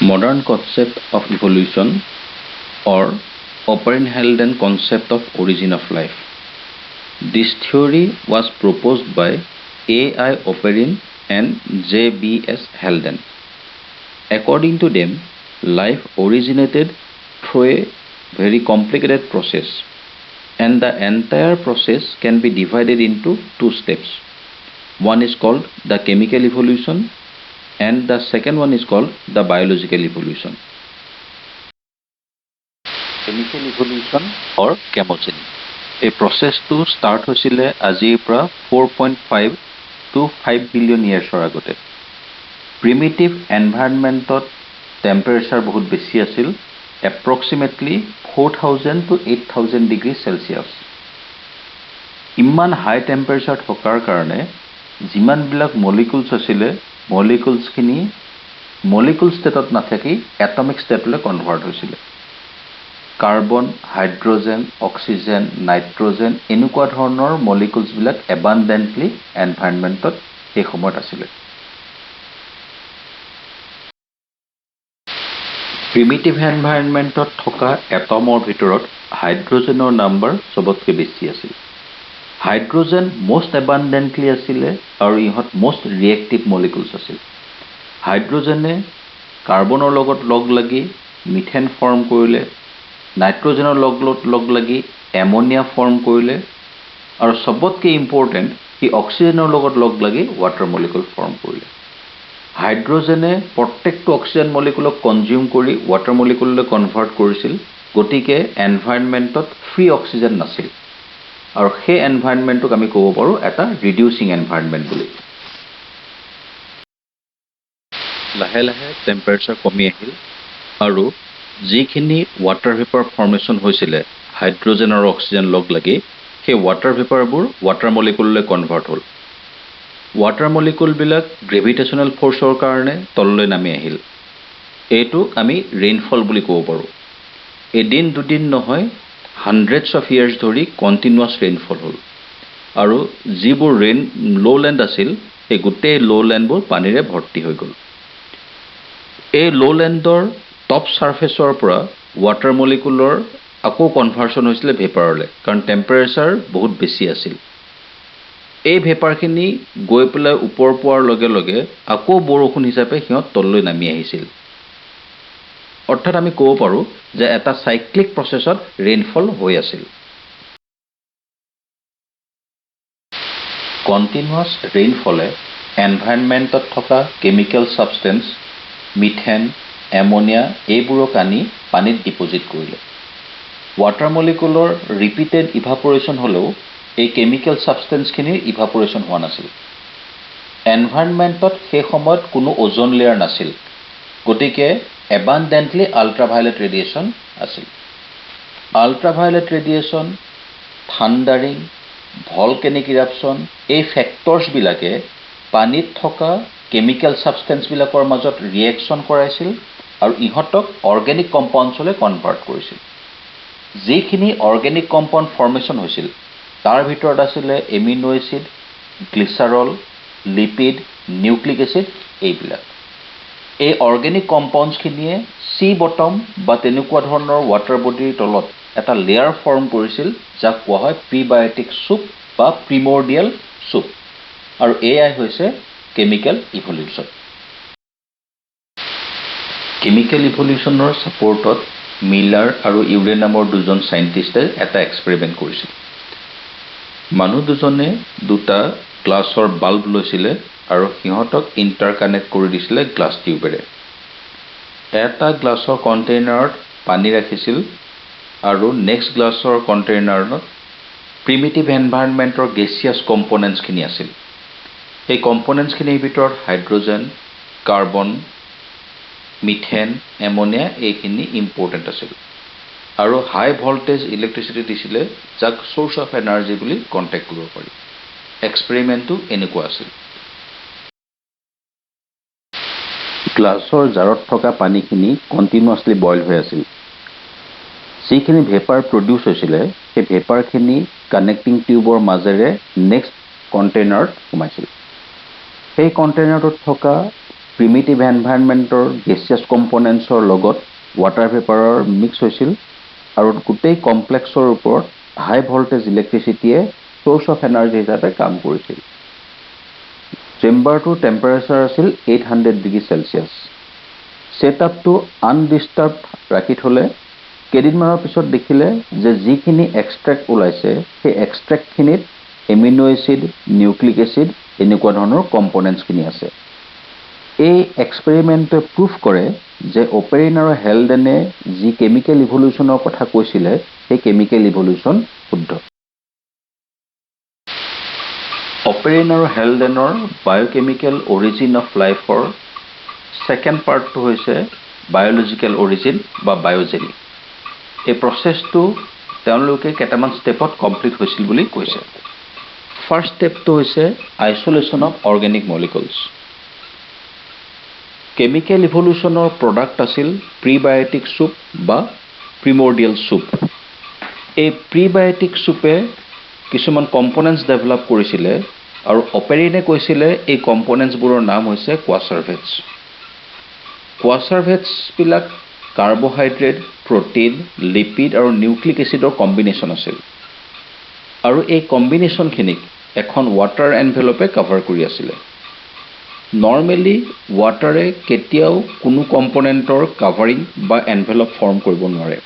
Modern concept of evolution or Operin Halden concept of origin of life. This theory was proposed by A.I. Operin and J.B.S. Halden. According to them, life originated through a very complicated process, and the entire process can be divided into two steps. One is called the chemical evolution and the second one is called the biological evolution. Chemical evolution or chemogeny. এই প্ৰচেছটো start হৈছিলে আজিৰ পৰা 4.5 to 5 billion ইয়াৰ্ছৰ আগতে। Primitive এনভাইৰনমেণ্টত temperature বহুত বেছি আছিল, approximately 4000 to 8000 degree Celsius. ইমান হাই টেম্পাৰেচাৰ থকাৰ কাৰণে যিমানবিলাক মলিকুলছ আছিলে, মলিকুলছখিনি মলিকুল ষ্টেটত নাথাকি এটমিক ষ্টেটলৈ কনভাৰ্ট হৈছিলে। কাৰ্বন, হাইড্ৰজেন, অক্সিজেন, নাইট্ৰজেন এনেকুৱা ধৰণৰ মলিকুলছবিলাক এবাণ্ডেণ্টলি এনভাইৰনমেণ্টত সেই সময়ত আছিলে। প্ৰিমিটিভ এনভাইৰনমেণ্টত থকা এটমৰ ভিতৰত হাইড্ৰজেনৰ নাম্বাৰ চবতকৈ বেছি আছিল। হাইড্ৰজেন মষ্ট এবাণ্ডেণ্টলি আছিলে আৰু ইহঁত মষ্ট ৰিয়েক্টিভ মলিকুলছ আছিল। হাইড্ৰজেনে কাৰ্বনৰ লগত লগ লাগি মিথেন ফৰ্ম কৰিলে, নাইট্ৰজেনৰ লগত লগ লাগি এমনিয়া ফৰ্ম কৰিলে, আৰু চবতকৈ ইম্পৰ্টেণ্ট সি অক্সিজেনৰ লগত লগ লাগি ৱাটাৰ মলিকুল ফৰ্ম কৰিলে। হাইড্ৰজেনে প্ৰত্যেকটো অক্সিজেন মলিকুলক কনজিউম কৰি ৱাটাৰ মলিকুললৈ কনভাৰ্ট কৰিছিল, গতিকে এনভাইৰনমেণ্টত ফ্ৰী অক্সিজেন নাছিল, আৰু সেই এনভাইৰনমেণ্টটোক আমি ক'ব পাৰোঁ এটা ৰিডিউচিং এনভাইৰনমেণ্ট বুলি। লাহে লাহে টেম্পাৰেচাৰ কমি আহিল আৰু যিখিনি ৱাটাৰ ভেপাৰ ফৰ্মেশ্যন হৈছিলে হাইড্ৰজেন আৰু অক্সিজেন লগ লাগি, সেই ৱাটাৰ ভেপাৰবোৰ ৱাটাৰ মলিকুললৈ কনভাৰ্ট হ'ল। ৱাটাৰ মলিকুলবিলাক গ্ৰেভিটেশ্যনেল ফ'ৰ্চৰ কাৰণে তললৈ নামি আহিল। এইটোক আমি ৰেইনফল বুলি ক'ব পাৰোঁ। এদিন দুদিন নহয়, হাণ্ড্ৰেডছ অফ ইয়াৰ্ছ ধৰি কণ্টিনিউৱাছ ৰেইনফল হ'ল, আৰু যিবোৰ ল'লেণ্ড আছিল সেই গোটেই ল'লেণ্ডবোৰ পানীৰে ভৰ্তি হৈ গ'ল। এই ল'লেণ্ডৰ টপ ছাৰ্ফেচৰ পৰা ৱাটাৰ মলিকুলৰ আকৌ কনভাৰ্চন হৈছিলে ভেপাৰলৈ, কাৰণ টেম্পাৰেচাৰ বহুত বেছি আছিল। এই ভেপাৰখিনি গৈ পেলাই ওপৰ পোৱাৰ লগে লগে আকৌ বৰষুণ হিচাপে সিহঁত তললৈ নামি আহিছিল। অৰ্থাৎ আমি ক'ব পাৰোঁ যে এটা চাইক্লিক প্ৰচেছত ৰেইনফল হৈ আছিল। কণ্টিনিউৱাছ ৰেইনফলে এনভাইৰনমেণ্টত থকা কেমিকেল ছাবষ্টেঞ্চ, মিথেন, এমনিয়া এইবোৰক আনি পানীত ডিপজিট কৰিলে। ৱাটাৰ মলিকুলৰ ৰিপিটেড ইভাপৰেশ্যন হ'লেও এই কেমিকেল ছাবষ্টেঞ্চখিনিৰ ইভাপৰেশ্যন হোৱা নাছিল। এনভাইৰনমেণ্টত সেই সময়ত কোনো অ'জন লেয়াৰ নাছিল, গতিকে এবাণ্ডেণ্টলি আল্ট্ৰাভায়লেট ৰেডিয়েশ্যন আছিল। আল্ট্ৰাভায়লেট ৰেডিয়েশ্যন, থাণ্ডাৰিং, ভলকেনিক ইৰাপশ্যন এই ফেক্টৰ্ছবিলাকে পানীত থকা কেমিকেল ছাবষ্টেঞ্চবিলাকৰ মাজত ৰিয়েকশ্যন কৰাইছিল আৰু ইহঁতক অৰ্গেনিক কম্পাউণ্ডছলৈ কনভাৰ্ট কৰিছিল। যিখিনি অৰ্গেনিক কম্পাউণ্ড ফৰ্মেশ্যন হৈছিল তাৰ ভিতৰত আছিলে amino acid, glycerol, lipid, nucleic acid এইবিলাক। এই অৰ্গেনিক কম্পাউণ্ডছখিনিয়ে চি বটম বা তেনেকুৱা ধৰণৰ ৱাটাৰ বডিৰ তলত এটা লেয়াৰ ফৰ্ম কৰিছিল, যাক কোৱা হয় প্ৰিবায়'টিক চুপ বা প্ৰিমৰ্ডিয়েল চুপ, আৰু এয়াই হৈছে কেমিকেল ইভলিউশ্যন। কেমিকেল ইভলিউশ্যনৰ ছাপৰ্টত মিলাৰ আৰু ইউৰে নামৰ দুজন চাইণ্টিষ্টে এটা এক্সপেৰিমেণ্ট কৰিছিল। মানুহ দুজনে দুটা গ্লাছৰ বাল্ব লৈছিলে আৰু সিহঁতক ইণ্টাৰকানেক্ট কৰি দিছিলে গ্লাছ টিউবেৰে। এটা গ্লাছৰ কণ্টেইনাৰত পানী ৰাখিছিল আৰু নেক্সট গ্লাছৰ কণ্টেইনাৰত প্ৰিমিটিভ এনভাইৰনমেণ্টৰ গেছিয়াছ কম্পনেণ্টছখিনি আছিল। এই কম্পনেণ্টছখিনিৰ ভিতৰত হাইড্ৰজেন, কাৰ্বন, মিথেন, এমনিয়া এইখিনি ইম্পৰ্টেণ্ট আছিল, আৰু হাই ভল্টেজ ইলেক্ট্ৰিচিটি দিছিলে, যাক চ'ৰ্চ অফ এনাৰ্জি বুলি কণ্টেক্ট কৰিব পাৰি। এক্সপেৰিমেণ্টটো এনেকুৱা আছিল। গ্লাছৰ জাৰত থকা পানীখিনি কণ্টিনিউৱাছলি বইল হৈ আছিল। যিখিনি ভেপাৰ প্ৰডিউচ হৈছিলে সেই ভেপাৰখিনি কানেক্টিং টিউবৰ মাজেৰে নেক্সট কণ্টেইনাৰত সোমাইছিল। সেই কণ্টেইনাৰটোত থকা প্ৰিমিটিভ এনভাইৰনমেণ্টৰ গেছিয়াছ কম্পনেণ্টছৰ লগত ৱাটাৰ ভেপাৰৰ মিক্স হৈছিল আৰু গোটেই কমপ্লেক্সৰ ওপৰত হাই ভল্টেজ ইলেক্ট্ৰিচিটিয়ে চ'ৰ্চ অফ এনাৰ্জি হিচাপে কাম কৰিছিল। চেম্বাৰটোৰ টেম্পাৰেচাৰ আছিল 800 ডিগ্ৰী চেলচিয়াছ। ছেটআপটো আনডিষ্টাৰ্ব ৰাখি থ'লে কেইদিনমানৰ পিছত দেখিলে যে যিখিনি এক্সট্ৰেক্ট ওলাইছে সেই এক্সট্ৰেক্টখিনিত এমিনো এচিড, নিউক্লিক এচিড এনেকুৱা ধৰণৰ কম্পনেণ্টছখিনি আছে। এই এক্সপেৰিমেণ্টে প্ৰুভ কৰে যে অপেৰিন আৰু হেলডেনে যি কেমিকেল ইভলিউশ্যনৰ কথা কৈছিলে সেই কেমিকেল ইভলিউশ্যন শুদ্ধ। অপেৰিন আৰু হেলডেনৰ বায়'কেমিকেল অৰিজিন অফ লাইফৰ ছেকেণ্ড পাৰ্টটো হৈছে বায়'লজিকেল অৰিজিন বা বায়'জেনি। এই প্ৰচেছটো তেওঁলোকে কেইটামান ষ্টেপত কমপ্লিট হৈছিল বুলি কৈছে। ফাৰ্ষ্ট ষ্টেপটো হৈছে isolation of organic molecules. Chemical ইভলিউশ্যনৰ প্ৰডাক্ট আছিল প্ৰিবায়'টিক চুপ বা প্ৰিমৰ্ডিয়েল চুপ। এই প্ৰিবায়'টিক চুপে কিছুমান কম্পনেণ্টছ ডেভেলপ কৰিছিলে আৰু অপেৰিনে কৈছিলে এই কম্পনেণ্টছবোৰৰ নাম হৈছে কোৱাচাৰ্ভেটছ। কোৱাচাৰ্ভেটছবিলাক কাৰ্বহাইড্ৰেট, প্ৰ'টিন, লিপিড আৰু নিউক্লিক এচিডৰ কম্বিনেশ্যন আছিল আৰু এই কম্বিনেশ্যনখিনিক এখন ৱাটাৰ এনভেলপে কভাৰ কৰি আছিলে। নৰ্মেলি ৱাটাৰে কেতিয়াও কোনো কম্পনেণ্টৰ কাভাৰিং বা এনভেলপ ফৰ্ম কৰিব নোৱাৰে,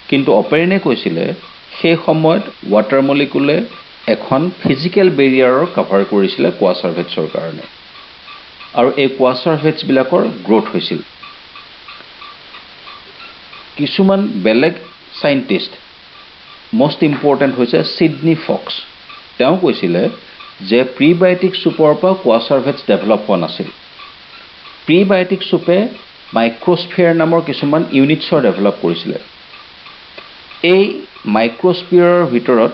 কিন্তু অপেৰিনে কৈছিলে সেই সময়ত ৱাটাৰ মলিকুলে এখন ফিজিকেল বেৰিয়াৰৰ কভাৰ কৰিছিলে কোৱাচাৰ্ভেটছৰ কাৰণে আৰু এই কোৱাচাৰ্ভেটছবিলাকৰ গ্ৰ'থ হৈছিল। কিছুমান বেলেগ চাইণ্টিষ্ট, মষ্ট ইম্পৰ্টেণ্ট হৈছে ছিডনী ফক্স, তেওঁ কৈছিলে যে প্ৰিবায়'টিক চুপৰ পৰা কোৱাচাৰ্ভেটছ ডেভেলপ হোৱা নাছিল। প্ৰিবায়'টিক চুপে মাইক্ৰস্ফিয়াৰ নামৰ কিছুমান ইউনিটছৰ ডেভেলপ কৰিছিলে। এই মাইক্ৰস্ফিয়াৰৰ ভিতৰত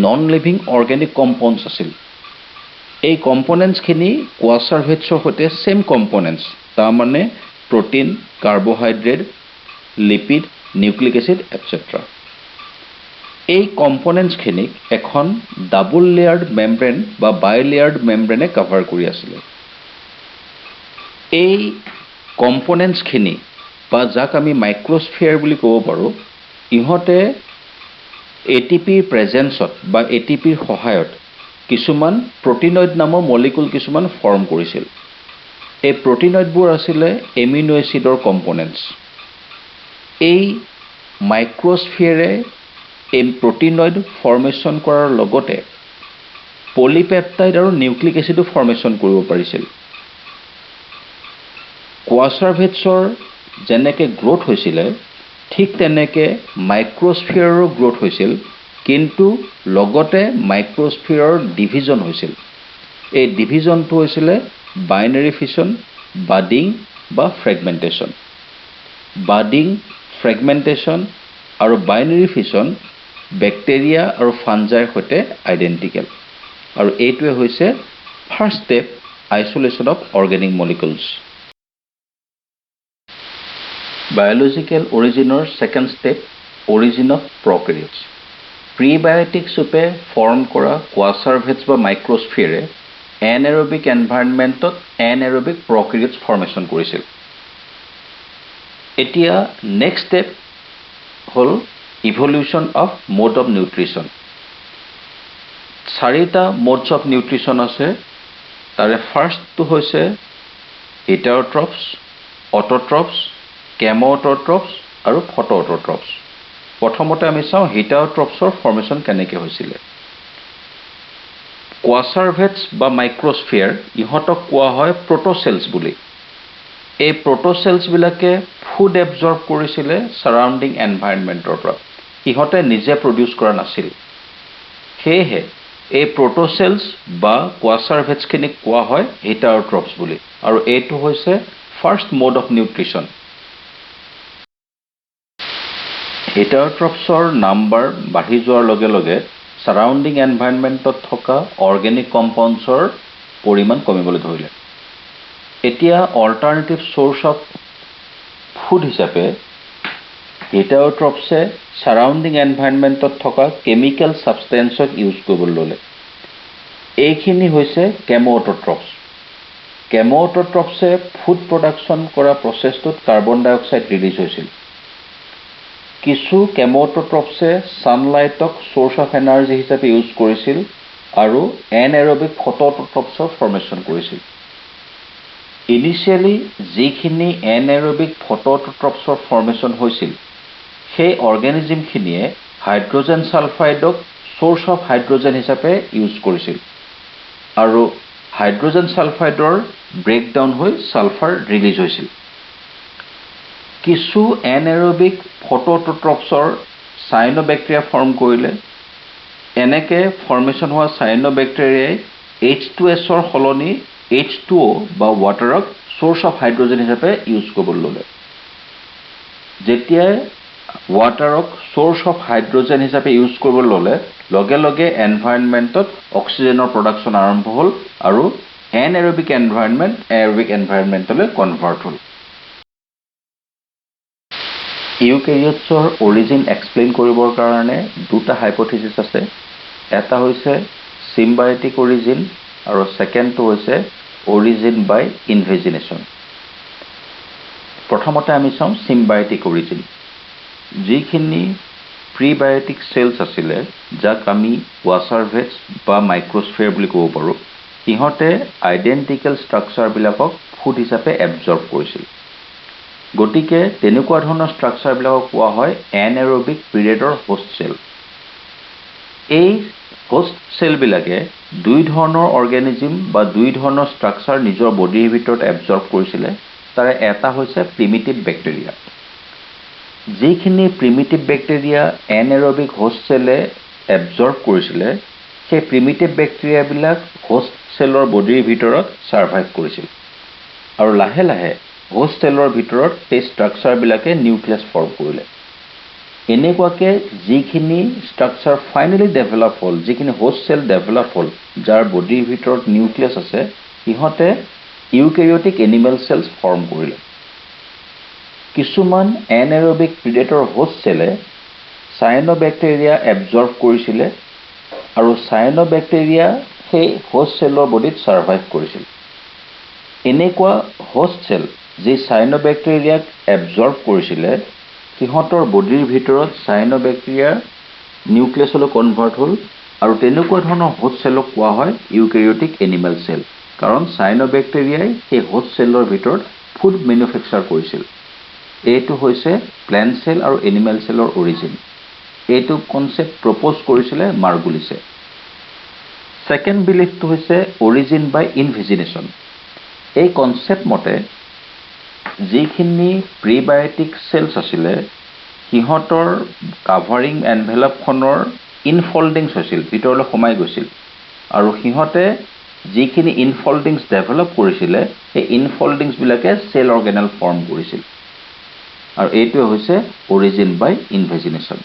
নন লিভিং অৰ্গেনিক কম্পাউণ্ডছ আছিল। এই কম্পনেণ্টছখিনি কোৱাচাৰ্ভেটছৰ সৈতে ছেম কম্পনেণ্টছ, তাৰমানে protein, carbohydrate, lipid, nucleic acid etcetera. এই কম্পনেণ্টছখিনিক এখন ডাবল লেয়াৰ্ড মেমব্ৰেন বা বাইলেয়াৰ্ড মেমব্ৰেনে কভাৰ কৰি আছিলে। এই কম্পনেণ্টছখিনি বা যাক আমি মাইক্ৰস্ফিয়াৰ বুলি ক'ব পাৰোঁ, ইহঁতে এটিপিৰ প্ৰেজেঞ্চত বা এটিপিৰ সহায়ত কিছুমান প্ৰ'টিনইড নামৰ মলিকুল কিছুমান ফৰ্ম কৰিছিল। এই প্ৰ'টিনইডবোৰ আছিলে এমিনো এচিডৰ কম্পনেণ্টছ। এই মাইক্ৰস্ফিয়াৰে এই প্ৰ'টিনইড ফৰ্মেশ্যন কৰাৰ লগতে পলিপেপটাইড আৰু নিউক্লিক এচিডো ফৰ্মেশ্যন কৰিব পাৰিছিল। কোৱাচাৰ্ভেটছৰ যেনেকৈ গ্ৰ'থ হৈছিলে ঠিক তেনেকৈ মাইক্ৰস্ফিয়াৰৰো গ্ৰ'থ হৈছিল, কিন্তু লগতে মাইক্ৰস্ফিয়াৰৰ ডিভিজন হৈছিল। এই ডিভিজনটো হৈছিলে বাইনেৰী ফিছন, বাডিং বা ফ্ৰেগমেণ্টেশ্যন। বাডিং, ফ্ৰেগমেণ্টেশ্যন আৰু বাইনেৰী ফিছন বেক্টেৰিয়া আৰু ফাঞ্জাইৰ সৈতে আইডেণ্টিকেল আৰু এইটোৱে হৈছে first step isolation of organic molecules. Biological অৰিজিনৰ second step origin of prokaryotes. Prebiotic চুপে ফৰ্ম কৰা কোৱাচাৰ্ভেটছ বা মাইক্ৰস্ফিয়াৰে এনএৰবিক এনভাইৰনমেণ্টত এনএৰবিক প্ৰকেৰিঅটছ ফৰ্মেশ্যন কৰিছিল। এতিয়া নেক্সট ষ্টেপ হ'ল evolution of mode of nutrition. 4টা মোডছ অফ নিউট্ৰিশ্যন আছে। তাৰে ফাৰ্ষ্টটো হৈছে হিটাৰট্ৰপছ, অট'ট্ৰপছ, কেম'অট'ট্ৰপছ আৰু ফটোঅট'ট্ৰপছ। প্ৰথমতে আমি চাওঁ হিটাৰট্ৰপছৰ ফৰ্মেশ্যন কেনেকৈ হৈছিলে। কোৱাচাৰ্ভেটছ বা মাইক্ৰস্ফিয়াৰ, ইহঁতক কোৱা হয় প্ৰ'ট'চেলছ বুলি। এই প্ৰ'ট'চেলছবিলাকে ফুড এবজৰ্ব কৰিছিলে ছাৰাউণ্ডিং এনভাইৰনমেণ্টৰ পৰা, ইহঁতে নিজে প্ৰডিউচ কৰা নাছিল। সেয়েহে এই প্ৰ'ট'চেলছ বা কোৱাচাৰ্ভেটছখিনিক কোৱা হয় হিটাৰট্ৰপছ বুলি আৰু এইটো হৈছে ফাৰ্ষ্ট মোড অফ নিউট্ৰিশ্যন। হিটাৰট্ৰপছৰ নাম্বাৰ বাঢ়ি যোৱাৰ লগে লগে ছাৰাউণ্ডিং এনভাইৰনমেণ্টত থকা অৰ্গেনিক কম্পাউণ্ডছৰ পৰিমাণ কমিবলৈ ধৰিলে। এতিয়া অল্টাৰনেটিভ চ'ৰ্চ অফ ফুড হিচাপে হিটাৰট্ৰপছে ছাৰাউণ্ডিং এনভাইৰনমেণ্টত থকা কেমিকেল ছাবষ্টেঞ্চক ইউজ কৰিবলৈ ল'লে। এইখিনি হৈছে কেম'অট'ট্ৰপছ। কেম'অট'ট্ৰপছে ফুড প্ৰডাকশ্যন কৰা প্ৰচেছটোত কাৰ্বন ডাই অক্সাইড ৰিলিজ হৈছিল। কিছু কেম'অট'ট্ৰপছে ছানলাইটক চ'ৰ্চ অফ এনাৰ্জি হিচাপে ইউজ কৰিছিল আৰু এনএৰবিক ফটোঅট'ট্ৰপছৰ ফৰ্মেশ্যন কৰিছিল। ইনিচিয়েলি যিখিনি এনএৰবিক ফটোঅট'ট্ৰপছৰ ফৰ্মেশ্যন হৈছিল, সেই অৰ্গেনিজিমখিনিয়ে হাইড্ৰজেন ছালফাইডক চ'ৰ্চ অফ হাইড্ৰজেন হিচাপে ইউজ কৰিছিল আৰু হাইড্ৰজেন ছালফাইডৰ ব্ৰেকডাউন হৈ ছালফাৰ ৰিলিজ হৈছিল। কিছু এনএৰবিক ফটোঅট'ট্ৰপছৰ চাইনোবেক্টেৰিয়া ফৰ্ম কৰিলে। এনেকৈ ফৰ্মেশ্যন হোৱা চাইনোবেক্টেৰিয়াই H2S-ৰ সলনি H2O বা ৱাটাৰক চ'ৰ্চ অফ হাইড্ৰজেন হিচাপে ইউজ কৰিবলৈ ল'লে। যেতিয়াই ৱাটাৰক চ'ৰ্চ অফ হাইড্ৰজেন হিচাপে ইউজ কৰিবলৈ ল'লে, লগে লগে এনভাইৰনমেণ্টত অক্সিজেনৰ প্ৰডাকশ্যন আৰম্ভ হ'ল আৰু এনএৰবিক এনভাইৰনমেণ্ট এৰবিক এনভাইৰনমেণ্টলৈ কনভাৰ্ট হ'ল। ইউকেৰিঅটছৰ অৰিজিন এক্সপ্লেইন কৰিবৰ কাৰণে দুটা হাইপথিচিছ আছে। এটা হৈছে চিম্বায়টিক অৰিজিন আৰু ছেকেণ্ডটো হৈছে অৰিজিন বাই ইনভেজিনেশ্যন। প্ৰথমতে আমি চাওঁ চিম্বায়টিক অৰিজিন। যিখিনি প্ৰিবায়টিক চেলছ আছিলে, যাক আমি ৱাছাৰ ভেটছ বা মাইক্ৰস্ফিয়াৰ বুলি ক'ব পাৰোঁ, সিহঁতে আইডেণ্টিকেল ষ্ট্ৰাকচাৰবিলাকক ফুড হিচাপে এবজৰ্ব কৰিছিল। গতিকে তেনেকুৱা ধৰণৰ ষ্ট্ৰাকচাৰবিলাকক কোৱা হয় এনএৰবিক প্ৰিডেটৰ হোষ্ট চেল। এই হোষ্ট চেলবিলাকে দুই ধৰণৰ অৰ্গেনিজিম বা দুই ধৰণৰ ষ্ট্ৰাকচাৰ নিজৰ বডিৰ ভিতৰত এবজৰ্ব কৰিছিলে। তাৰে এটা হৈছে প্ৰিমিটিভ বেক্টেৰিয়া। যিখিনি প্ৰিমিটিভ বেক্টেৰিয়া এনএৰবিক হোষ্ট চেলে এবজৰ্ব কৰিছিলে, সেই প্ৰিমিটিভ বেক্টেৰিয়াবিলাক হোষ্ট চেলৰ বডিৰ ভিতৰত ছাৰ্ভাইভ কৰিছিল আৰু লাহে লাহে হোষ্ট চেলৰ ভিতৰত সেই ষ্ট্ৰাকচাৰবিলাকে নিউক্লিয়াছ ফৰ্ম কৰিলে। এনেকুৱাকৈ যিখিনি ষ্ট্ৰাকচাৰ ফাইনেলি ডেভেলপ হ'ল, যিখিনি হোষ্ট চেল ডেভেলপ হ'ল, যাৰ বডিৰ ভিতৰত নিউক্লিয়াছ আছে, সিহঁতে ইউকেৰিঅটিক এনিমেল চেলছ ফৰ্ম কৰিলে। কিছুমান এনএৰবিক প্ৰিডেটৰ হোষ্ট চেলে চাইনোবেক্টেৰিয়া এবজৰ্ব কৰিছিলে আৰু চাইনোবেক্টেৰিয়া সেই হোষ্ট চেলৰ বডিত ছাৰ্ভাইভ কৰিছিল। এনেকুৱা হোষ্ট চেল যি চাইনোবেক্টেৰিয়াক এবজৰ্ব কৰিছিলে, সিহঁতৰ বডিৰ ভিতৰত চাইনোবেক্টেৰিয়া নিউক্লিয়াছলৈ কনভাৰ্ট হ'ল আৰু তেনেকুৱা ধৰণৰ হোষ্ট চেলক কোৱা হয় ইউকেৰিঅটিক এনিমেল চেল। কাৰণ চাইনোবেক্টেৰিয়াই সেই হোষ্ট চেলৰ ভিতৰত ফুড মেনুফেকচাৰ কৰিছিল। এইটো হৈছে প্লেণ্ট চেল আৰু এনিমেল চেলৰ অৰিজিন। এইটো কনচেপ্ট প্ৰপ'জ কৰিছিলে মাৰ্গুলিছে। ছেকেণ্ড বিলিফটো হৈছে অৰিজিন বাই ইনভেজিনেশ্যন। এই কনচেপ্ট মতে যিখিনি প্ৰিবায়টিক চেলছ আছিলে, সিহঁতৰ কাভাৰিং এনভেলপখনৰ ইনফল্ডিংছ হৈছিল, ভিতৰলৈ সোমাই গৈছিল আৰু সিহঁতে যিখিনি ইনফল্ডিংছ ডেভেলপ কৰিছিলে, সেই ইনফল্ডিংছবিলাকে চেল অৰ্গেনেল ফৰ্ম কৰিছিল আৰু এইটোৱে হৈছে অৰিজিন বাই ইনভেজিনেশ্যন।